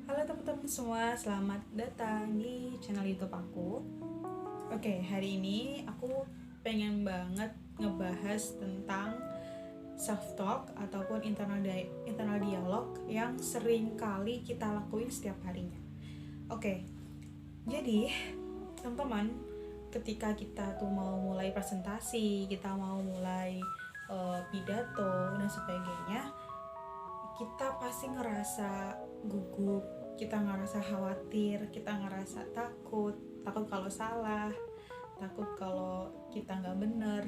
Halo teman-teman semua, selamat datang di channel YouTube aku. Oke, hari ini aku pengen banget ngebahas tentang self talk ataupun internal dialog yang sering kali kita lakuin setiap harinya. Oke, jadi teman-teman, ketika kita tuh mau mulai presentasi, kita mau mulai pidato dan sebagainya, kita pasti ngerasa gugup, kita ngerasa khawatir, kita ngerasa takut kalau salah, takut kalau kita nggak bener,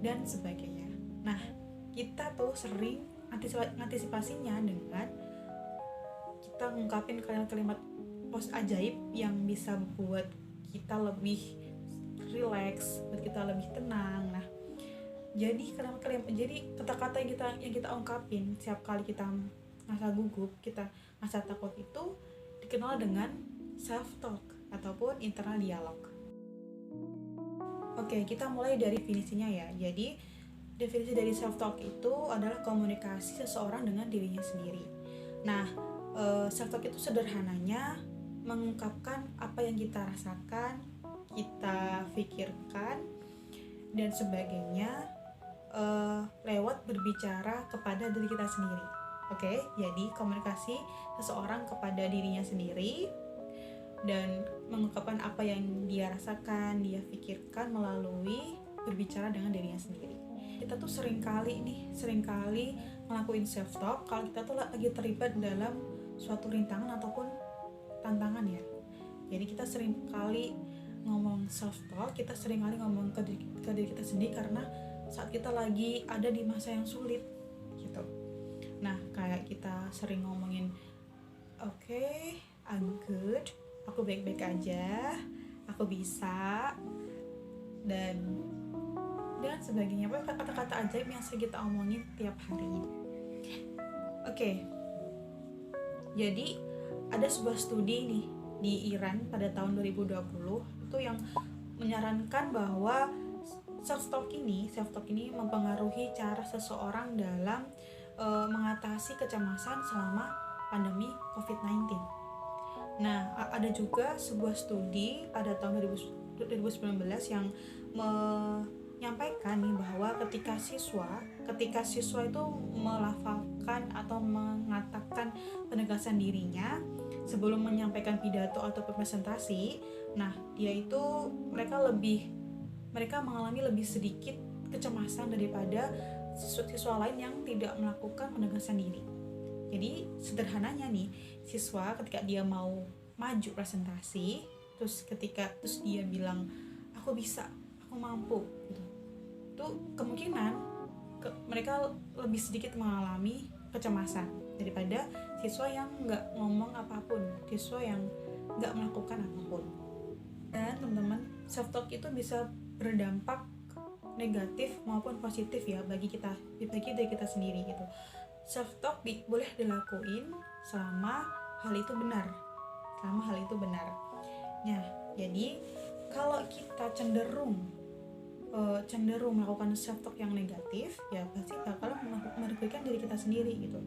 dan sebagainya. Nah, kita tuh sering antisipasinya dengan kita ngungkapin kalimat-kalimat post ajaib yang bisa buat kita lebih relax, buat kita lebih tenang. Nah, jadi kata-kata yang kita ungkapin setiap kali kita ngerasa gugup, kita ngerasa takut itu dikenal dengan self talk ataupun internal dialog. Oke, kita mulai dari definisinya ya. Jadi definisi dari self talk itu adalah komunikasi seseorang dengan dirinya sendiri. Nah, self talk itu sederhananya mengungkapkan apa yang kita rasakan, kita pikirkan dan sebagainya lewat berbicara kepada diri kita sendiri. Oke, jadi komunikasi seseorang kepada dirinya sendiri dan mengungkapkan apa yang dia rasakan, dia pikirkan melalui berbicara dengan dirinya sendiri. Kita tuh seringkali ngelakuin self talk kalau kita tuh lagi terlibat dalam suatu rintangan ataupun tantangan ya. Jadi kita seringkali ngomong self talk, kita seringkali ngomong ke diri kita sendiri karena saat kita lagi ada di masa yang sulit gitu. Nah, kayak kita sering ngomongin okay, I'm good, aku baik-baik aja, aku bisa, dan sebagainya. Pokoknya kata-kata ajaib yang sering kita omongin tiap hari. Oke, jadi ada sebuah studi nih di Iran pada tahun 2020 itu yang menyarankan bahwa self talk ini mempengaruhi cara seseorang dalam mengatasi kecemasan selama pandemi COVID-19. Nah, ada juga sebuah studi pada tahun 2019 yang menyampaikan nih bahwa ketika siswa itu melafalkan atau mengatakan penegasan dirinya sebelum menyampaikan pidato atau presentasi, nah mereka mengalami lebih sedikit kecemasan daripada siswa lain yang tidak melakukan penegasan diri. Jadi sederhananya nih, siswa ketika dia mau maju presentasi, terus dia bilang aku bisa, aku mampu gitu. Itu kemungkinan mereka lebih sedikit mengalami kecemasan daripada siswa yang nggak ngomong apapun, siswa yang nggak melakukan apapun. Dan teman-teman, self talk itu bisa berdampak negatif maupun positif ya bagi diri kita sendiri gitu. Self talk boleh dilakuin selama hal itu benar. Nah, jadi kalau kita cenderung melakukan self talk yang negatif, ya pasti bakal merugikan diri kita sendiri gitu.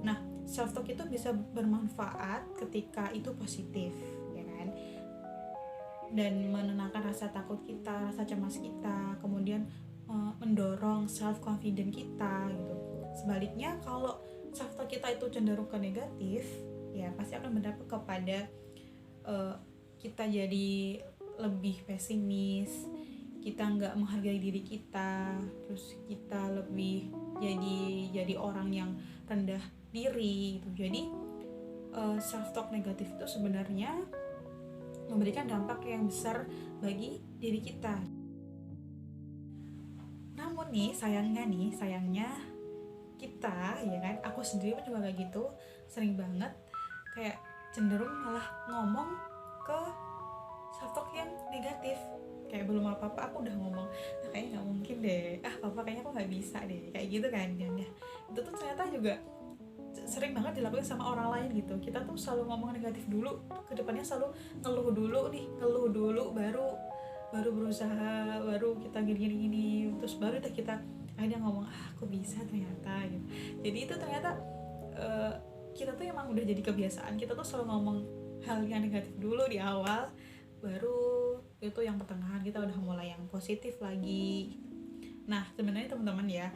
Nah, self talk itu bisa bermanfaat ketika itu positif, ya kan? Dan menenangkan rasa takut kita, rasa cemas kita, kemudian mendorong self confident kita gitu. Sebaliknya kalau self talk kita itu cenderung ke negatif, ya pasti akan berdampak kepada kita jadi lebih pesimis, kita nggak menghargai diri kita, terus kita lebih jadi orang yang rendah diri gitu. Jadi self talk negatif itu sebenarnya memberikan dampak yang besar bagi diri kita. Namun nih sayangnya kita, ya kan, aku sendiri pun juga kayak gitu, sering banget kayak cenderung malah ngomong ke self talk yang negatif. Kayak belum apa-apa aku udah ngomong, nah, kayaknya nggak mungkin deh, kayaknya aku nggak bisa deh, kayak gitu kan. Dan ya, itu tuh ternyata juga sering banget dilakukan sama orang lain gitu. Kita tuh selalu ngomong negatif dulu, kedepannya selalu ngeluh dulu baru berusaha, baru kita gini, terus baru kita akhirnya ngomong aku bisa ternyata gitu. Jadi itu ternyata kita tuh emang udah jadi kebiasaan, kita tuh selalu ngomong hal yang negatif dulu di awal, baru itu yang pertengahan kita udah mulai yang positif lagi. Nah sebenarnya teman-teman ya,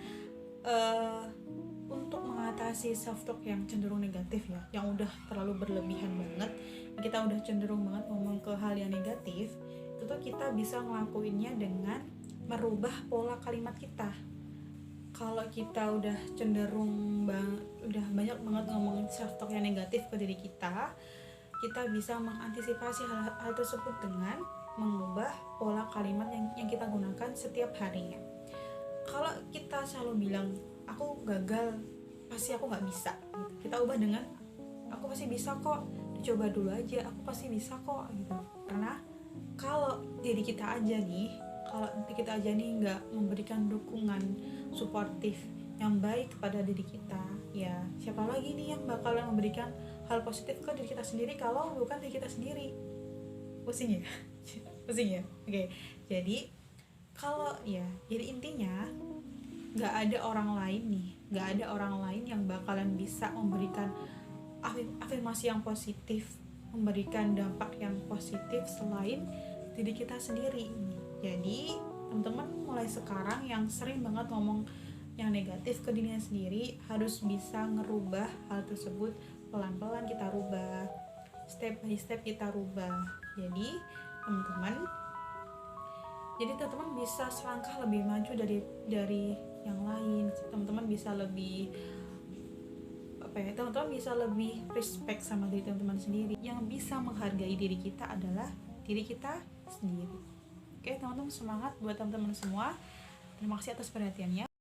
untuk mengatasi self talk yang cenderung negatif ya, yang udah terlalu berlebihan banget, kita udah cenderung banget ngomong ke hal yang negatif, itu tuh kita bisa ngelakuinnya dengan merubah pola kalimat kita. Kalau kita udah cenderung udah banyak banget ngomongin self talk yang negatif ke diri kita bisa mengantisipasi hal tersebut dengan mengubah pola kalimat yang kita gunakan setiap harinya. Kalau kita selalu bilang aku gagal, pasti aku nggak bisa, kita ubah dengan aku pasti bisa kok, dicoba dulu aja, aku pasti bisa kok gitu. Karena kalau diri kita aja nih nggak memberikan dukungan suportif yang baik kepada diri kita, ya siapa lagi nih yang bakalan memberikan hal positif ke diri kita sendiri kalau bukan diri kita sendiri? Pusing ya? Pusing ya? Oke. Jadi jadi intinya nggak ada orang lain yang bakalan bisa memberikan afirmasi yang positif, memberikan dampak yang positif selain diri kita sendiri. Jadi teman-teman mulai sekarang yang sering banget ngomong yang negatif ke dirinya sendiri harus bisa ngerubah hal tersebut, pelan-pelan kita rubah, step by step kita rubah. Jadi teman-teman bisa selangkah lebih maju dari yang lain. Teman-teman bisa lebih teman-teman bisa lebih respect sama diri teman-teman sendiri. Yang bisa menghargai diri kita adalah diri kita sendiri. Oke teman-teman, semangat buat teman-teman semua. Terima kasih atas perhatiannya.